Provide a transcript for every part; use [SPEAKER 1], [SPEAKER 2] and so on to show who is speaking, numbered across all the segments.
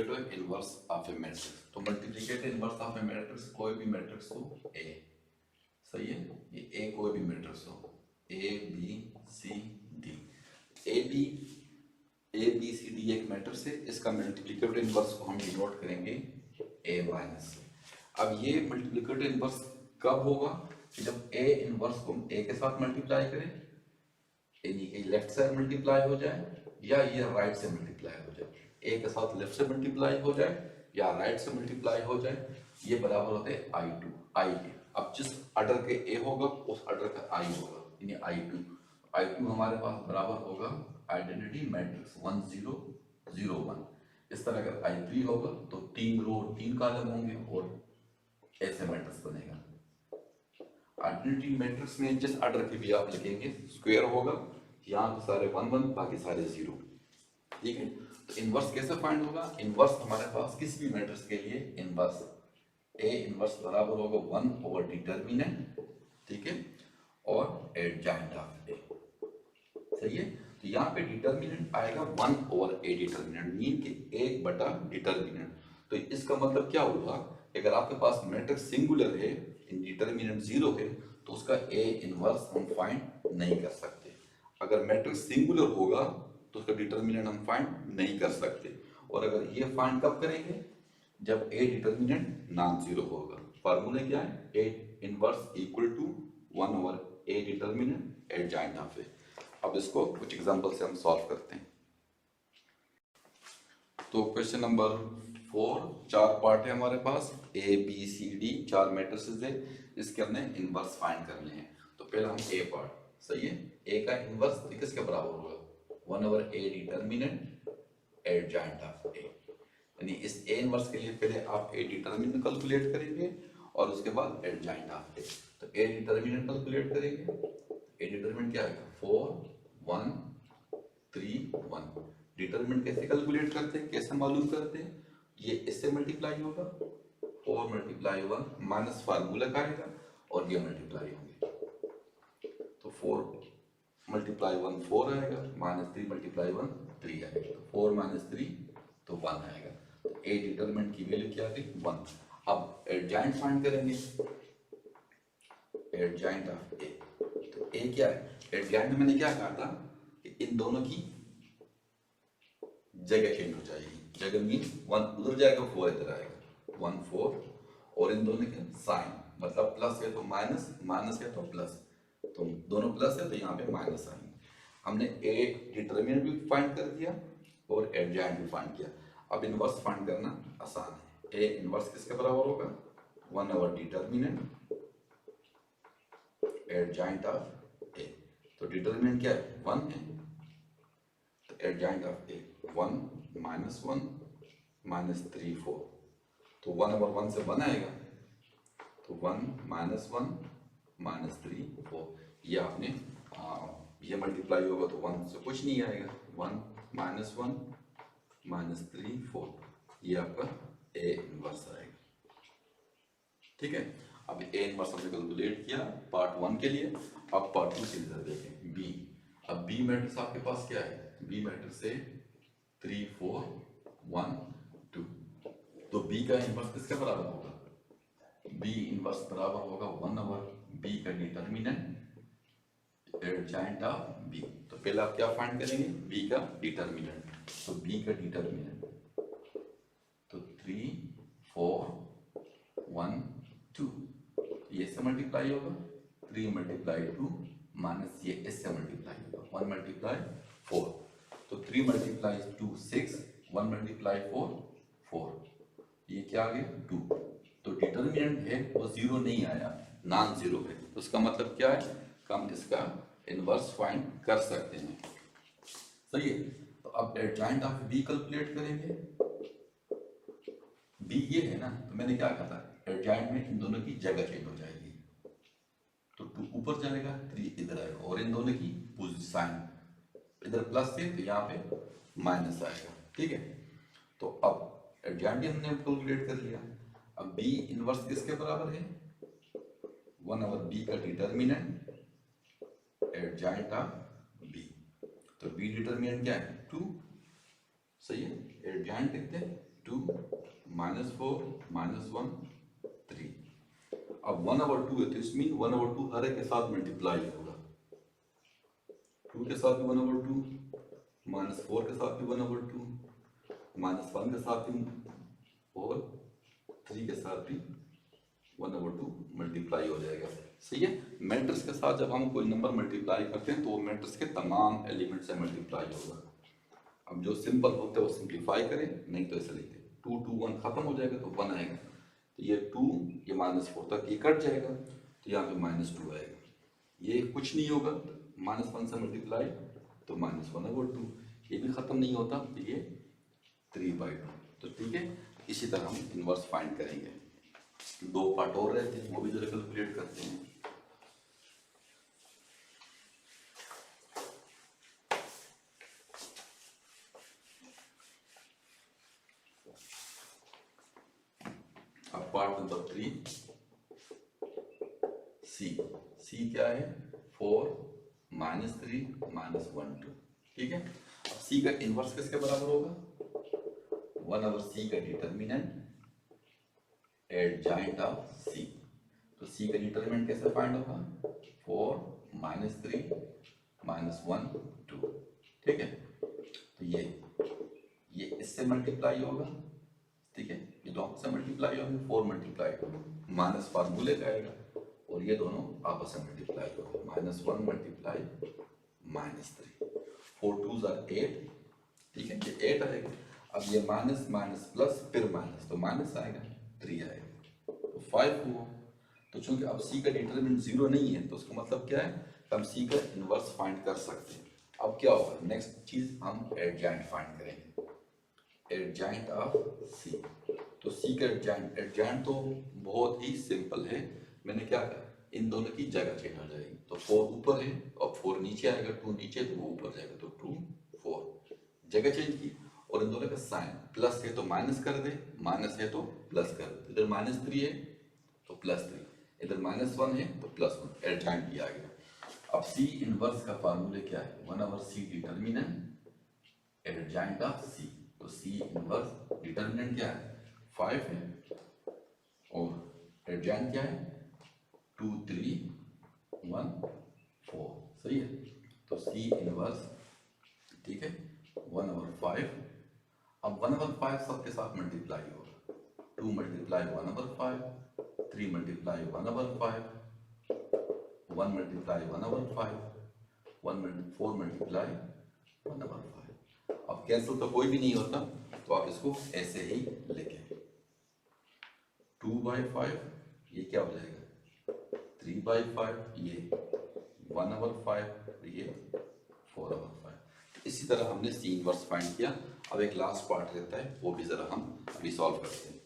[SPEAKER 1] Multiplicative inverse of a matrix. तो multiplicative inverse of a matrix कोई भी matrix हो ए, सही है, ये ए कोई भी मैट्रिक्स हो, A B C D, A B C D एक मैट्रिक्स है, इसका मल्टीप्लिकेटिव इनवर्स को हम डिनोट करेंगे ए माइनस। अब ये मल्टीप्लिकेटिव इनवर्स कब होगा कि जब ए इनवर्स को हम ए के साथ मल्टीप्लाई करें, यानी कि लेफ्ट से मल्टीप्लाई हो जाए या ये राइट से मल्टीप्लाई हो जाए, ए के साथ लेफ्ट से मल्टीप्लाई हो जाए या राइट से मल्टीप्लाई हो जाए, ये बराबर होते हैं आई टू आई के। अब जिस ऑर्डर के ए होगा उस ऑर्डर का आई होगा, यानी आई टू हमारे पास बराबर होगा आइडेंटिटी मैट्रिक्स 1 0 0 1। इस तरह अगर आई थ्री होगा तो 3 रो 3 कॉलम होंगे और ऐसे मैट्रिक्स बनेगा। आइडेंटिटी मैट्रिक्स में जिस ऑर्डर के भी आप लिखेंगे स्क्वायर होगा, यहाँ तो सारे 1 1 बाकी सारे 0, ठीक है। तो इनवर्स कैसे फाइंड होगा? इनवर्स हमारे पास किसी भी मैट्रिक्स के लिए इनवर्स ए इनवर्स बराबर होगा 1 ओवर डिटर्मिनेंट, ठीक है, और एडजॉइंट ऑफ ए, सही है। तो यहाँ पे डिटर्मिनेंट आएगा 1 ओवर ए डिटर्मिनेंट, मीन के 1 बटा डिटर्मिनेंट। तो इसका मतलब क्या हुआ, अगर आपके पास मैट्रिक्स सिंगुलर है, डिटर्मिनेंट 0 है, तो उसका ए इनवर्स हम फाइंड नहीं कर सकते। अगर मैट्रिक्स सिंगुलर होगा तो उसका डिटर्मिनेंट हम फाइंड नहीं कर सकते। और अगर ये फाइंड कब करेंगे? जब ए डिटर्मिनेंट नॉन जीरो होगा। फार्मूला क्या है? A inverse equal to 1 over A determinant adjoint of A. अब इसको कुछ एग्जांपल से हम सॉल्व करते हैं। तो क्वेश्चन नंबर 4, 4 पार्ट है हमारे पास, A B C D 4 matrices है, इसके हमने इनवर्स फाइंड करने हैं। तो पहले हम ए पार्ट, सही है, ए का इनवर्स किसके बराबर होगा? 1 over A determinant adjoint of A. यानी इस ए इनवर्स के लिए पहले आप ए डिटर्मिनेंट कैलकुलेट करेंगे और उसके बाद एडजॉइंट ऑफ ए। तो ए डिटर्मिनेंट कैलकुलेट करेंगे, ए डिटर्मिनेंट क्या आएगा? 4 1 3 1। डिटर्मिनेंट कैसे कैलकुलेट करते हैं, कैसे मालूम करते हैं? ये इससे मल्टीप्लाई होगा, 4 मल्टीप्लाई 1 माइनस फार्मूला का आएगा और ये मल्टीप्लाई होंगे। तो 4 मल्टीप्लाई 1 4 आएगा, माइनस 3 मल्टीप्लाई 1 3 आएगा, तो 4 माइनस 3 तो 1 आएगा। तो ए डिटर्मिनेंट की वैल्यू क्या आ गई? 1। अब एडजॉइंट फाइंड करेंगे, एडजॉइंट ऑफ ए। तो ए क्या है? एडजॉइंट में मैंने क्या कहा था कि इन दोनों की जगह चेंज हो जाएगी। जगह मीन 1 उधर जाएगा, 4 इधर आएगा, 1 4, और इन दोनों के साइन, मतलब प्लस है तो माइनस, माइनस है तो प्लस, तो दोनों प्लस है तो यहाँ पे माइनस आएंगे। हमने ए डिटर्मिनेंट भी फाइंड कर दिया और एडजॉइंट भी फाइंड किया। अब इनवर्स फाइंड करना आसान है। ए इनवर्स किसके बराबर होगा? 1 ओवर डिटर्मिनेंट एडजॉइंट ऑफ ए। तो डिटर्मिनेंट क्या है? 1 है, तो adjoint of A 1 minus 1 minus 3 4। तो 1 ओवर 1 से 1 आएगा, तो 1 माइनस 1 माइनस 3 4। ये आपने ये मल्टीप्लाई होगा तो 1 से कुछ नहीं आएगा, 1 माइनस 1 माइनस 3 4, ये आपका ए इनवर्स आएगा, ठीक है। अब ए इनवर्स हमने कैलकुलेट किया पार्ट 1 के लिए। अब पार्ट 2 के लिए देखें बी। अब बी मैट्रिक्स आपके पास क्या है? बी मैट्रिक्स है 3 4 1 2। तो बी का इनवर्स किसके बराबर होगा? बी इनवर्स बराबर होगा 1 ओवर बी का डिटर्मिनेंट एडजॉइंट ऑफ बी। तो पहले आप क्या फाइंड करेंगे? बी का डिटर्मिनेंट। तो बी का डिटर्मिनेंट तो 3 4 1 2, ये से मल्टीप्लाई होगा, 3 मल्टीप्लाई 2 माइनस ये इससे मल्टीप्लाई होगा, 1 मल्टीप्लाई 4। तो 3 मल्टीप्लाई 2 6, 1 मल्टीप्लाई 4 4, ये क्या आ गया? 2। तो डिटर्मिनेंट है वो 0 नहीं आया, नॉन जीरो है। तो उसका मतलब क्या है? हम इसका इनवर्स फाइंड कर सकते हैं, सही है। तो अब एडजॉइंट ऑफ बी कैलकुलेट करेंगे। बी ये है ना, तो मैंने क्या कहा था? एडजॉइंट में इन दोनों की जगह चेंज हो जाएगी, तो 2 ऊपर जाएगा, 3 इधर आएगा, और इन दोनों की पोजीशन, इधर प्लस है तो यहाँ पे माइनस आएगा, ठीक है। तो अब एडजॉइंट भी हमने कैलकुलेट कर लिया। अब बी इनवर्स किसके बराबर है? 1 ओवर बी का डिटर्मिनेंट एडजॉइंट ऑफ बी। तो बी डिटर्मिनेंट क्या है? 2, सही है। एडजॉइंट लिखते हैं 2 -4 -1 3। अब 1/2 है तो इस मीन 1/2 हर एक के साथ मल्टीप्लाई होगा, 2 के साथ भी 1/2, -4 के साथ भी 1/2, -1 के साथ भी और 3 के साथ भी 1/2 मल्टीप्लाई हो जाएगा। सही है। मैट्रिक्स के साथ जब हम कोई नंबर मल्टीप्लाई करते हैं तो वो मैट्रिक्स के तमाम एलिमेंट से मल्टीप्लाई होगा। अब जो सिंपल होता है वो सिंप्लीफाई करें, नहीं तो ऐसे लिखते 2 2 1 खत्म हो जाएगा तो 1 आएगा, तो ये 2 ये -4 तक ये कट जाएगा तो यहाँ पे -2 आएगा। ये कुछ नहीं होगा, -1 से मल्टीप्लाई तो -1/2, ये भी खत्म नहीं होता तो ये 3/2। तो ठीक है, इसी तरह हम इनवर्स फाइंड करेंगे। 2 पार्ट और रहते हैं वो भी जरा कैलकुलेट करते हैं। अब पार्ट नंबर 3 सी क्या है 4 -3 -1 2। ठीक है। अब सी का इनवर्स किसके बराबर होगा 1/c का डिटर्मिनेंट एडजॉइंट ऑफ सी। तो सी का डिटर्मिनेंट कैसे फाइंड होगा 4 -3 -1 2। ठीक है। तो ये इससे मल्टीप्लाई होगा, ठीक है, ये दोनों से मल्टीप्लाई होंगे, 4 मल्टीप्लाई होगा माइनस फार्मूले का आएगा और ये दोनों आपस में मल्टीप्लाई होगा, -1 मल्टीप्लाई -3, 4 2s are 8। ठीक है, ये 8 आएगा। अब ये माइनस माइनस प्लस फिर माइनस तो माइनस आएगा 3 आएगा तो 5 हुआ। तो चूंकि अब सी का डिटरमिनेंट 0 नहीं है तो उसका मतलब क्या है हम सी का इनवर्स फाइंड कर सकते हैं। अब क्या होगा नेक्स्ट चीज हम एडजॉइंट फाइंड करेंगे, एडजॉइंट ऑफ सी। तो सी का एडजॉइंट तो बहुत ही सिंपल है, मैंने क्या कहा इन दोनों की जगह चेंज हो जाएगी। तो 4 ऊपर है और 4 नीचे आएगा, 2 नीचे तो वो ऊपर जाएगा तो 2 4 जगह चेंज की। और इन दोनों का साइन प्लस है तो माइनस कर दे, माइनस है तो प्लस कर दे। इधर -3 है तो +3, इधर -1 है तो +1, एडजॉइंट भी आ गया। अब सी इनवर्स का फार्मूला क्या है 1/c डिटर्मिनेंट एडजॉइंट ऑफ सी। तो सी इनवर्स डिटर्मिनेंट क्या है 5 है और एडजॉइंट क्या है 2 3 1 4। सही है। तो सी इनवर्स ठीक है 1/5। अब 1/5 सबके साथ मल्टीप्लाई होगा, 2 मल्टीप्लाई 1/5, 3 मल्टीप्लाई 1/5, 1 मल्टीप्लाई 1/5, 4 मल्टीप्लाई 1/5। अब कैंसिल तो कोई भी नहीं होता तो आप इसको ऐसे ही लिखें 2/5 ये क्या हो जाएगा 3/5, ये 1/5, ये 4/5। इसी तरह हमने सी इनवर्स फाइंड किया। अब एक लास्ट पार्ट रहता है वो भी जरा हम अभी सॉल्व करते हैं।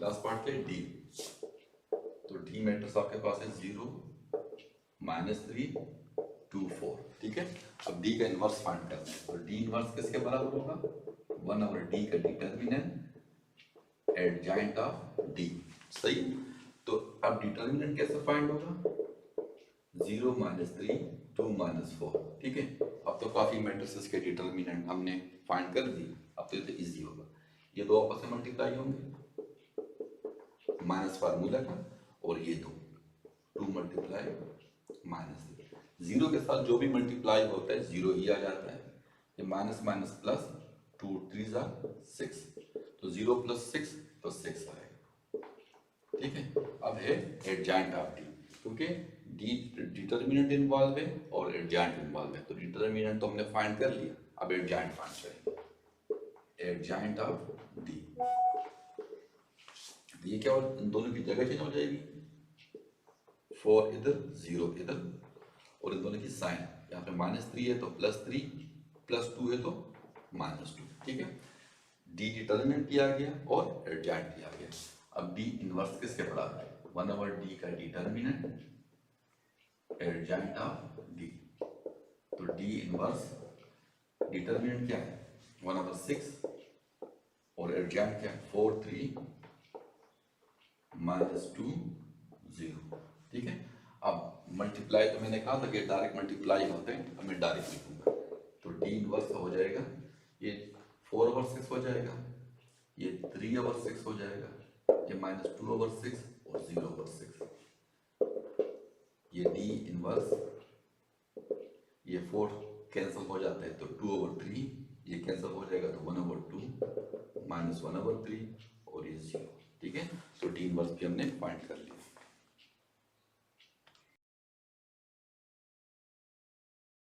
[SPEAKER 1] लास्ट पार्ट है डी। तो डी मैट्रिक्स आपके पास है 0 -3 2 4। ठीक है। अब डी का इनवर्स फाइंड करना है तो डी इनवर्स किसके बराबर होगा 1/d का डिटर्मिनेंट एडजॉइंट ऑफ डी। सही। तो अब डिटर्मिनेंट कैसे फाइंड होगा 0 -3 2 -4। ठीक है। अब तो काफी मैट्रिसेस के डिटर्मिनेंट हमने फाइंड कर दी, अब तो ये इजी होगा। ये दो आपस में मल्टीप्लाई होंगे माइनस फार्मूला का और ये 2 मल्टीप्लाई -3। 0 के साथ जो भी मल्टीप्लाई होता है 0 ही आ जाता है। ये माइनस माइनस प्लस 2 3 6 तो 0 + 6 तो 6 आएगा। ठीक है। अब है एडजॉइंट ऑफ डी, क्योंकि डी डिटर्मिनेंट इन्वॉल्व है और एडजॉइंट इन्वॉल्व है। तो डिटर्मिनेंट तो हमने फाइंड कर लिया, अब एडजॉइंट फाइंड करेंगे एडजॉइंट ऑफ डी। ये क्या हो इन दोनों की जगह चेंज हो जाएगी, 4 इधर 0 इधर और इन दोनों की साइन यहाँ पे -3 है तो +3 +2 है तो -2। ठीक है। डी डिटर्मिनेंट भी आ गया और एडजॉइंट भी आ गया। अब डी इनवर्स किसके बराबर है 1/d का डिटर्मिनेंट एडजॉइंट ऑफ डी। तो डी इनवर्स डिटर्मिनेंट क्या है 1/6 और एडजॉइंट क्या है 4 3 -2 0। ठीक है। अब मल्टीप्लाई तो मैंने कहा था कि डायरेक्ट मल्टीप्लाई होते हैं, अब मैं डायरेक्ट लिखूंगा। तो डी इनवर्स हो जाएगा, ये 4/6 हो जाएगा, ये 3/6 हो जाएगा, ये -2/6 और 0/6। ये डी इनवर्स, ये 4 कैंसिल हो जाता है तो 2/3, ये कैंसिल हो जाएगा तो 1/2 -1/3 और ये 0। ठीक है, तो डी इनवर्स भी हमने फाइंड कर लिया।